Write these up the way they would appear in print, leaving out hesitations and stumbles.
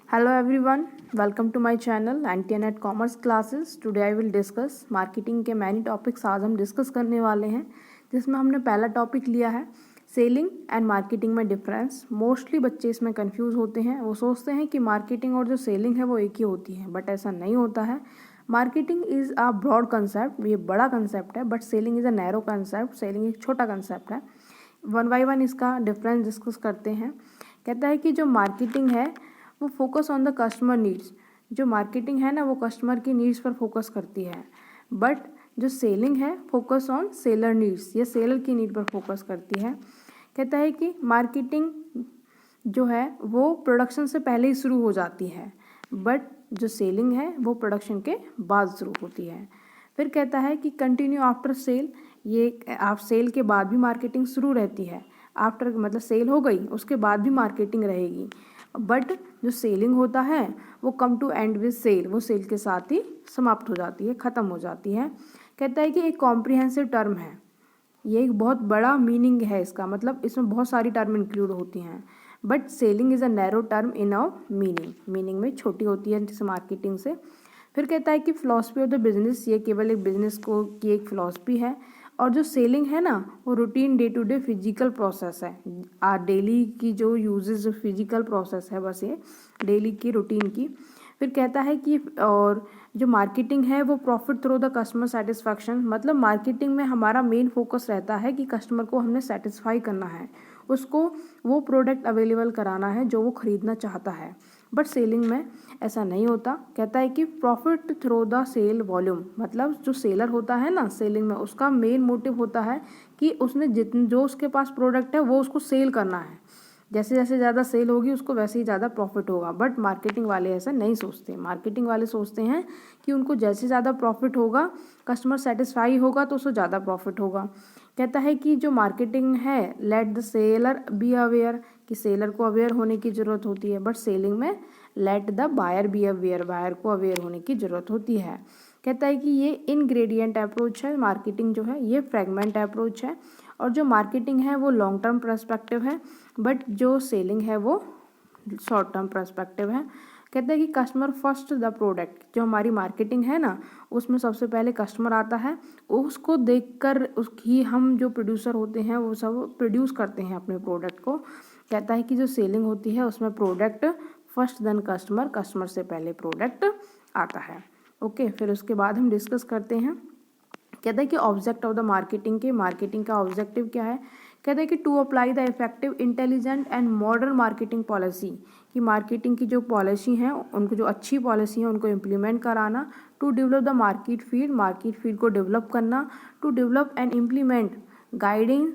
Hello everyone, welcome to my channel NTNet Commerce Classes. Today I will discuss marketing के many topics आज हम discuss करने वाले हैं, जिसमें हमने पहला टॉपिक लिया है सेलिंग एंड मार्केटिंग में डिफरेंस। मोस्टली बच्चे इसमें कंफ्यूज होते हैं, वो सोचते हैं कि मार्केटिंग और जो सेलिंग है वो एक ही होती है, बट ऐसा नहीं होता है। Marketing is a broad concept, ये बड़ा कंसेप्ट है, but selling is a narrow concept. Selling एक छोटा कंसेप्ट है। वन बाई वन इसका डिफरेंस डिस्कस करते हैं। कहता है कि जो मार्केटिंग है वो focus on the customer needs, जो मार्केटिंग है ना वो कस्टमर की नीड्स पर फोकस करती है, बट जो सेलिंग है फोकस ऑन सेलर नीड्स, ये सेलर की नीड पर फोकस करती है। कहता है कि मार्केटिंग जो है वो प्रोडक्शन से पहले ही शुरू हो जाती है, बट जो सेलिंग है वो प्रोडक्शन के बाद शुरू होती है। फिर कहता है कि कंटिन्यू आफ्टर सेल, ये आप सेल के बाद भी मार्केटिंग शुरू रहती है। आफ्टर मतलब सेल हो गई उसके बाद भी मार्केटिंग रहेगी, बट जो सेलिंग होता है वो come to end with sale, वो सेल के साथ ही समाप्त हो जाती है, ख़त्म हो जाती है। कहता है कि एक कॉम्प्रिहेंसिव टर्म है, ये एक बहुत बड़ा मीनिंग है इसका, मतलब इसमें बहुत सारी टर्म इंक्लूड होती हैं, but selling is a narrow term in a meaning में छोटी होती है जैसे मार्केटिंग से। फिर कहता है कि फिलॉसफी ऑफ द बिजनेस, ये केवल एक बिजनेस को की एक फिलॉसफी है, और जो सेलिंग है ना वो routine day to day physical process है। डेली की जो यूजेस फिजिकल प्रोसेस है, बस ये डेली की रूटीन की। फिर कहता है कि और जो मार्केटिंग है वो profit through the customer satisfaction, मतलब मार्केटिंग में हमारा मेन फोकस रहता है कि कस्टमर को हमने सेटिस्फाई करना है, उसको वो प्रोडक्ट अवेलेबल कराना है जो वो ख़रीदना चाहता है, बट सेलिंग में ऐसा नहीं होता। कहता है कि profit through the sale volume, मतलब जो सेलर होता है ना सेलिंग में, उसका मेन मोटिव होता है कि उसने जितने जो उसके पास प्रोडक्ट है वो उसको सेल करना है। जैसे जैसे ज़्यादा सेल होगी उसको वैसे ही ज़्यादा प्रॉफिट होगा, बट मार्केटिंग वाले ऐसा नहीं सोचते। मार्केटिंग वाले सोचते हैं कि उनको जैसे ज़्यादा प्रॉफिट होगा, कस्टमर सेटिस्फाई होगा तो उसको ज़्यादा प्रॉफिट होगा। कहता है कि जो मार्केटिंग है let the seller be aware, कि सेलर को अवेयर होने की ज़रूरत होती है, बट सेलिंग में let the buyer be aware, buyer को अवेयर होने की ज़रूरत होती है। कहता है कि ये इनग्रेडिएंट अप्रोच है, मार्केटिंग जो है ये फ्रेगमेंट अप्रोच है, और जो मार्केटिंग है वो लॉन्ग टर्म पर्सपेक्टिव है, बट जो सेलिंग है वो शॉर्ट टर्म पर्सपेक्टिव है। कहते हैं कि कस्टमर फर्स्ट द प्रोडक्ट, जो हमारी मार्केटिंग है ना उसमें सबसे पहले कस्टमर आता है, उसको देखकर उसकी हम जो प्रोड्यूसर होते हैं वो सब प्रोड्यूस करते हैं अपने प्रोडक्ट को। कहता है कि जो सेलिंग होती है उसमें product first then customer, customer से पहले प्रोडक्ट आता है। ओके, फिर उसके बाद हम डिस्कस करते हैं। कहता है कि ऑब्जेक्ट ऑफ द मार्केटिंग के, मार्केटिंग का ऑब्जेक्टिव क्या है। कहता है कि to apply the effective intelligent and modern marketing policy, कि मार्केटिंग की जो पॉलिसी हैं उनको, जो अच्छी पॉलिसी हैं उनको इम्प्लीमेंट कराना। To develop the market field को डेवलप करना। To develop and implement guiding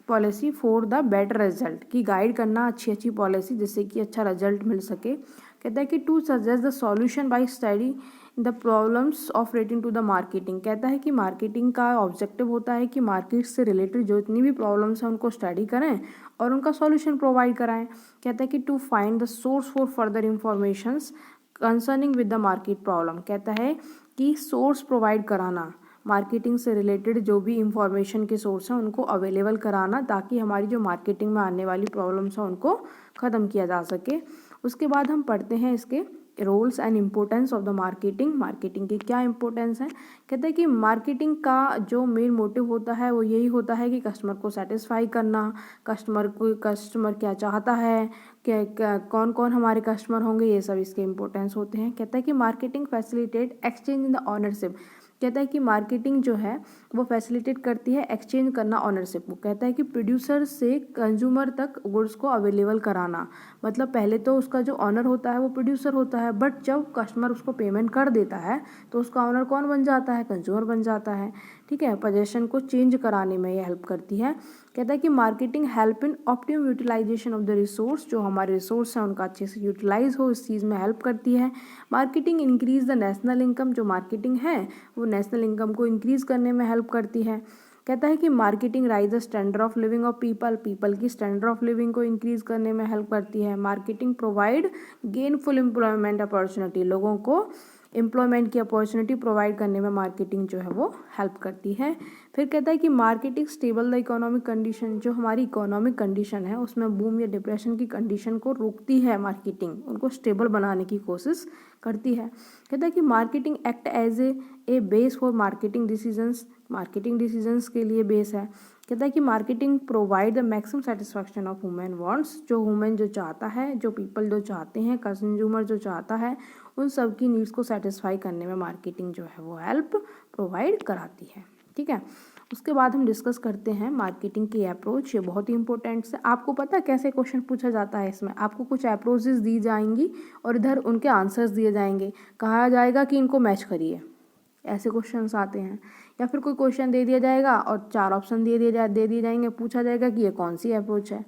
policy for the better result, की गाइड करना अच्छी अच्छी पॉलिसी जिससे कि अच्छा रिजल्ट मिल सके। कहता है कि to suggest the solution by study the problems of relating to the marketing. कहता है कि मार्केटिंग का ऑब्जेक्टिव होता है कि मार्केट से रिलेटेड जो इतनी भी प्रॉब्लम्स हैं उनको स्टडी करें और उनका सॉल्यूशन प्रोवाइड कराएं। कहता है कि to find the source for further informations concerning with the market problem. कहता है कि सोर्स प्रोवाइड कराना, मार्केटिंग से रिलेटेड जो भी इंफॉर्मेशन के सोर्स हैं उनको अवेलेबल कराना, ताकि हमारी जो मार्केटिंग में आने वाली प्रॉब्लम्स हैं उनको ख़त्म किया जा सके। उसके बाद हम पढ़ते हैं इसके roles and importance of the marketing, marketing के क्या इंपॉर्टेंस है। कहते हैं कि मार्केटिंग का जो मेन मोटिव होता है वो यही होता है कि कस्टमर को सेटिस्फाई करना, कस्टमर क्या चाहता है, क्या कौन कौन हमारे कस्टमर होंगे, ये सब इसके इंपॉर्टेंस होते हैं। कहता है कि marketing facilitate exchange in the ownership. कहता है कि मार्केटिंग जो है वो फैसिलिटेट करती है एक्सचेंज करना ऑनरशिप को। कहता है कि प्रोड्यूसर से कंज्यूमर तक गुड्स को अवेलेबल कराना, मतलब पहले तो उसका जो ऑनर होता है वो प्रोड्यूसर होता है, बट जब कस्टमर उसको पेमेंट कर देता है तो उसका ऑनर कौन बन जाता है, कंज्यूमर बन जाता है। ठीक है, पोजीशन को चेंज कराने में ये हेल्प करती है। कहता है कि marketing help in optimum utilisation of the resource, जो हमारे रिसोर्स हैं उनका अच्छे से यूटिलाइज हो, इस चीज़ में हेल्प करती है। Marketing increase the national income, जो मार्केटिंग है वो नेशनल इनकम को इंक्रीज करने में हेल्प करती है। कहता है कि marketing rise the standard of living of people की स्टैंडर्ड ऑफ लिविंग को इंक्रीज करने में हेल्प करती है। Marketing provide gainful employment opportunity, लोगों को एम्प्लॉयमेंट की अपॉर्चुनिटी प्रोवाइड करने में मार्केटिंग जो है वो हेल्प करती है। फिर कहता है कि marketing stable the economic condition, जो हमारी इकोनॉमिक कंडीशन है उसमें बूम या डिप्रेशन की कंडीशन को रोकती है, मार्केटिंग उनको स्टेबल बनाने की कोशिश करती है। कहता है कि marketing act as a base for marketing decisions, marketing decisions के लिए बेस है। कहता है कि marketing provide the maximum satisfaction of human wants, जो ह्यूमन जो चाहता है, जो पीपल जो चाहते हैं, कंज्यूमर जो चाहता है, उन सब की नीड्स को सेटिस्फाई करने में मार्केटिंग जो है वो हेल्प प्रोवाइड कराती है। ठीक है, उसके बाद हम डिस्कस करते हैं मार्केटिंग की अप्रोच। ये बहुत ही इंपॉर्टेंट है। आपको पता है कैसे क्वेश्चन पूछा जाता है इसमें? आपको कुछ अप्रोचेस दी जाएंगी और इधर उनके आंसर्स दिए जाएंगे, कहा जाएगा कि इनको मैच करिए, ऐसे क्वेश्चंस आते हैं। या फिर कोई क्वेश्चन दे दिया जाएगा और 4 ऑप्शन दे दिए जाएंगे, पूछा जाएगा कि ये कौन सी अप्रोच है।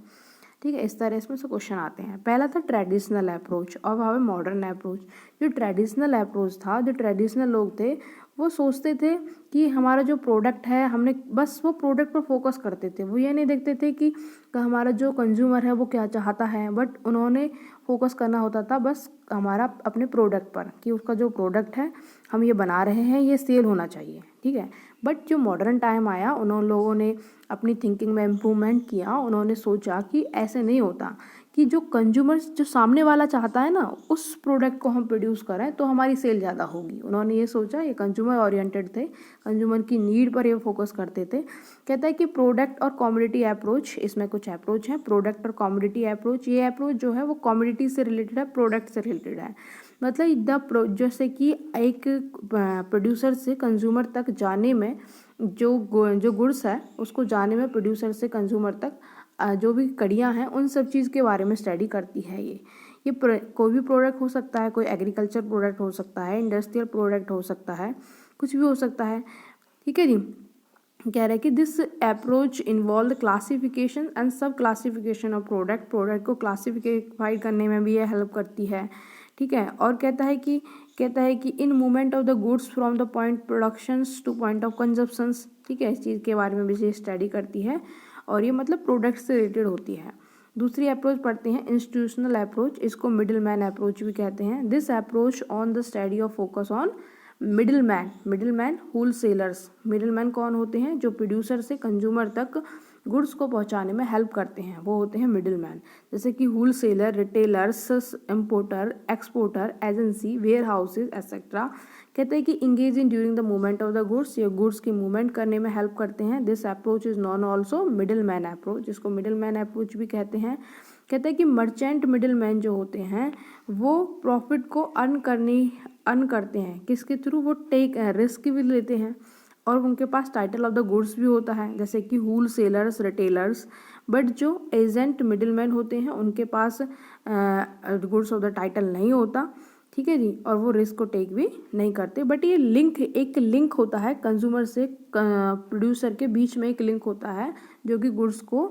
ठीक है, इस तरह इसमें से क्वेश्चन आते हैं। पहला था ट्रेडिशनल अप्रोच और वहाँ पे मॉडर्न अप्रोच। जो ट्रेडिशनल अप्रोच था, जो ट्रेडिशनल लोग थे वो सोचते थे कि हमारा जो प्रोडक्ट है, हमने बस वो प्रोडक्ट पर फोकस करते थे। वो ये नहीं देखते थे कि हमारा जो कंज्यूमर है वो क्या चाहता है, बट उन्होंने फोकस करना होता था बस हमारा अपने प्रोडक्ट पर, कि उसका जो प्रोडक्ट है हम ये बना रहे हैं ये सेल होना चाहिए। ठीक है, बट जो मॉडर्न टाइम आया, उन लोगों ने अपनी थिंकिंग में इम्प्रूवमेंट किया। उन्होंने सोचा कि ऐसे नहीं होता, कि जो कंज्यूमर जो सामने वाला चाहता है ना, उस प्रोडक्ट को हम प्रोड्यूस करें तो हमारी सेल ज़्यादा होगी। उन्होंने ये सोचा, ये कंज्यूमर ओरिएंटेड थे, कंज्यूमर की नीड पर ये फोकस करते थे। कहता है कि प्रोडक्ट और कॉमोडिटी अप्रोच, इसमें कुछ अप्रोच है, प्रोडक्ट और कॉमोडिटी अप्रोच। ये अप्रोच जो है वो कॉमोडिटी से रिलेटेड है, प्रोडक्ट से रिलेटेड है। मतलब जैसे कि एक प्रोड्यूसर से कंज्यूमर तक जाने में जो गुड्स है उसको जाने में प्रोड्यूसर से कंज्यूमर तक जो भी कड़ियाँ हैं उन सब चीज़ के बारे में स्टडी करती है। ये कोई भी प्रोडक्ट हो सकता है, कोई एग्रीकल्चर प्रोडक्ट हो सकता है, इंडस्ट्रियल प्रोडक्ट हो सकता है, कुछ भी हो सकता है। ठीक है जी, कह रहे हैं कि this approach involve classification and सब क्लासिफिकेशन ऑफ प्रोडक्ट को क्लासिफाई करने में भी ये हेल्प करती है। ठीक है, और कहता है कि in movement of the goods from the point productions two point of consumptions. ठीक है, इस चीज़ के बारे में भी ये स्टडी करती है और ये मतलब प्रोडक्ट से रिलेटेड होती है। दूसरी अप्रोच पढ़ते हैं इंस्टीट्यूशनल अप्रोच, इसको मिडिल मैन अप्रोच भी कहते हैं। This approach on the study of focus on middle man wholesalers. Middle man कौन होते हैं? जो प्रोड्यूसर से कंज्यूमर तक गुड्स को पहुंचाने में हेल्प करते हैं, वो होते हैं मिडिल मैन। जैसे कि wholesaler, retailers, importer, exporter, agency, warehouses etcetera. कहते हैं कि engage in during the movement of the goods, ये गुड्स की मूवमेंट करने में हेल्प करते हैं। This approach is known also middle man approach, जिसको मिडिल मैन अप्रोच भी कहते हैं। कहते हैं कि मर्चेंट मिडिल मैन जो होते हैं वो प्रॉफिट को अर्न करते हैं, किसके थ्रू? वो टेक रिस्क भी लेते हैं और उनके पास टाइटल ऑफ द गुड्स भी होता है, जैसे कि होल सेलर्स, रिटेलर्स। बट जो एजेंट मिडिलमैन होते हैं उनके पास गुड्स ऑफ द टाइटल नहीं होता। ठीक है जी, और वो रिस्क को टेक भी नहीं करते। बट ये एक लिंक होता है कंज्यूमर से प्रोड्यूसर के बीच में, एक लिंक होता है जो कि गुड्स को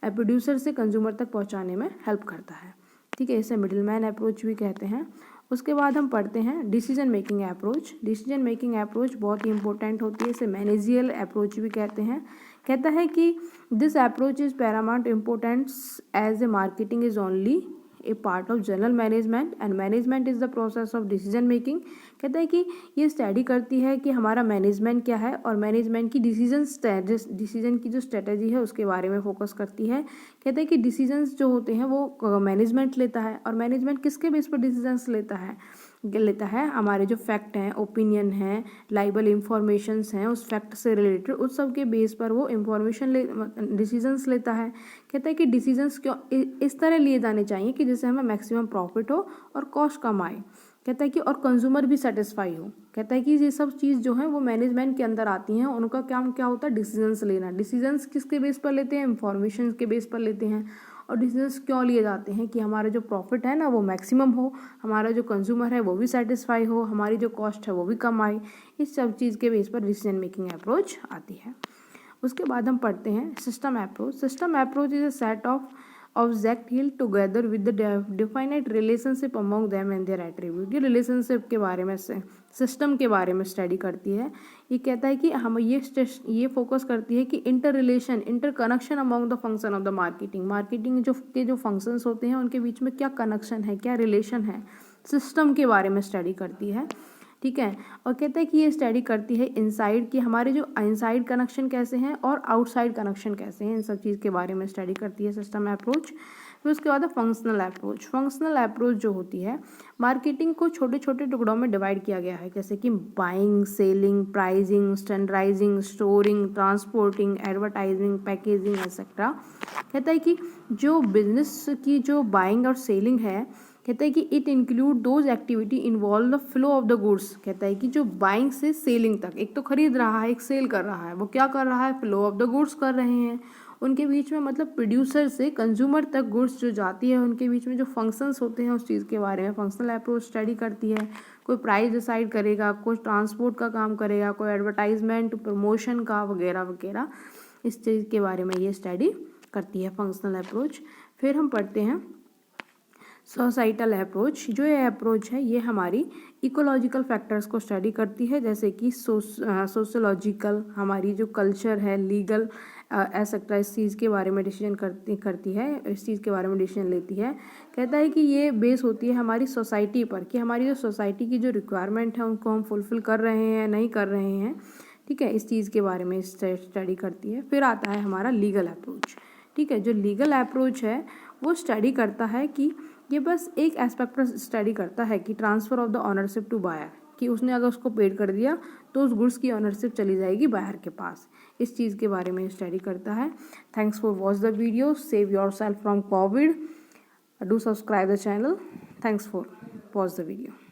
प्रोड्यूसर से कंज्यूमर तक पहुंचाने में हेल्प करता है। ठीक है, इसे मिडिलमैन अप्रोच भी कहते हैं। उसके बाद हम पढ़ते हैं decision making approach. Decision making approach बहुत ही इंपॉर्टेंट होती है, इसे मैनेजियल अप्रोच भी कहते हैं। कहता है कि this approach is paramount importance as a marketing is only a part of general management and management is the process of decision making. कहता है कि ये स्टडी करती है कि हमारा मैनेजमेंट क्या है और मैनेजमेंट की डिसीजन की जो स्ट्रेटेजी है उसके बारे में फोकस करती है। कहते हैं कि डिसीजंस जो होते हैं वो मैनेजमेंट लेता है, और मैनेजमेंट किसके बेस पर डिसीजंस लेता है? हमारे जो फैक्ट हैं, ओपिनियन हैं, लाइबल इंफॉर्मेशंस हैं, उस फैक्ट से रिलेटेड उस सब के बेस पर वो डिसीजंस लेता है। कहता है कि डिसीजंस क्यों इस तरह लिए जाने चाहिए कि जिससे हमें मैक्सिमम प्रॉफिट हो और कॉस्ट कम आए। कहता है कि और कंज्यूमर भी सेटिस्फाई हो। कहता है कि ये सब चीज़ जो है वो मैनेजमेंट के अंदर आती हैं। उनका काम क्या होता है? डिसीजंस लेना। डिसीजंस किसके बेस पर लेते हैं? इंफॉर्मेशन के बेस पर लेते हैं। और डिसीजंस क्यों लिए जाते हैं? कि हमारा जो प्रॉफिट है ना वो मैक्सिमम हो, हमारा जो कंज्यूमर है वो भी सेटिस्फाई हो, हमारी जो कॉस्ट है वो भी कम आए। इस सब चीज़ के बेस पर डिसीजन मेकिंग अप्रोच आती है। उसके बाद हम पढ़ते हैं system approach. System approach is a set of object held together with the defined relationship among them and their attribute. ये रिलेशनशिप के बारे में सिस्टम के बारे में स्टडी करती है। ये कहता है कि हम ये फोकस करती है कि inter connection among the function of the marketing जो फंक्शंस होते हैं उनके बीच में क्या कनेक्शन है, क्या रिलेशन है, सिस्टम के बारे में स्टडी करती है। ठीक है। और कहता है कि ये स्टडी करती है इनसाइड की हमारे जो इनसाइड कनेक्शन कैसे हैं और आउटसाइड कनेक्शन कैसे हैं, इन सब चीज़ के बारे में स्टडी करती है सिस्टम अप्रोच। फिर उसके बाद है फंक्शनल अप्रोच। फंक्शनल अप्रोच जो होती है, मार्केटिंग को छोटे छोटे टुकड़ों में डिवाइड किया गया है, जैसे कि buying, selling, pricing, standardising, storing, transporting, advertising, packaging etcetera. कहता है कि जो बिजनेस की जो बाइंग और सेलिंग है, कहता है कि it include those activity involve the flow of the goods. कहता है कि जो बाइंग से सेलिंग तक, एक तो खरीद रहा है, एक सेल कर रहा है, वो क्या कर रहा है, फ्लो ऑफ द गुड्स कर रहे हैं। उनके बीच में मतलब प्रोड्यूसर से कंज्यूमर तक गुड्स जो जाती है, उनके बीच में जो फंक्शंस होते हैं उस चीज़ के बारे में फंक्शनल अप्रोच स्टडी करती है। कोई प्राइस डिसाइड करेगा, कोई ट्रांसपोर्ट का काम करेगा, कोई एडवर्टाइजमेंट प्रमोशन का वगैरह वगैरह, इस चीज़ के बारे में ये स्टडी करती है फंक्शनल अप्रोच। फिर हम पढ़ते हैं सोसाइटल अप्रोच। जो ये अप्रोच है ये हमारी इकोलॉजिकल फैक्टर्स को स्टडी करती है, जैसे कि सोशोलॉजिकल, हमारी जो कल्चर है, लीगल एक्सेट्रा, इस चीज़ के बारे में डिसीजन करती है, इस चीज़ के बारे में डिसीजन लेती है। कहता है कि ये बेस होती है हमारी सोसाइटी पर, कि हमारी जो सोसाइटी की जो रिक्वायरमेंट है उनको हम फुलफ़िल कर रहे हैं, नहीं कर रहे हैं। ठीक है, इस चीज़ के बारे में स्टडी करती है। फिर आता है हमारा लीगल अप्रोच। ठीक है, जो लीगल अप्रोच है वो स्टडी करता है कि ये बस एक एस्पेक्ट पर स्टडी करता है कि transfer of the ownership to buyer, कि उसने अगर उसको पेड कर दिया तो उस गुड्स की ऑनरशिप चली जाएगी बायर के पास। इस चीज़ के बारे में स्टडी करता है। Thanks for watch the video. Save your self from Covid. Do subscribe the channel. Thanks for watch the video.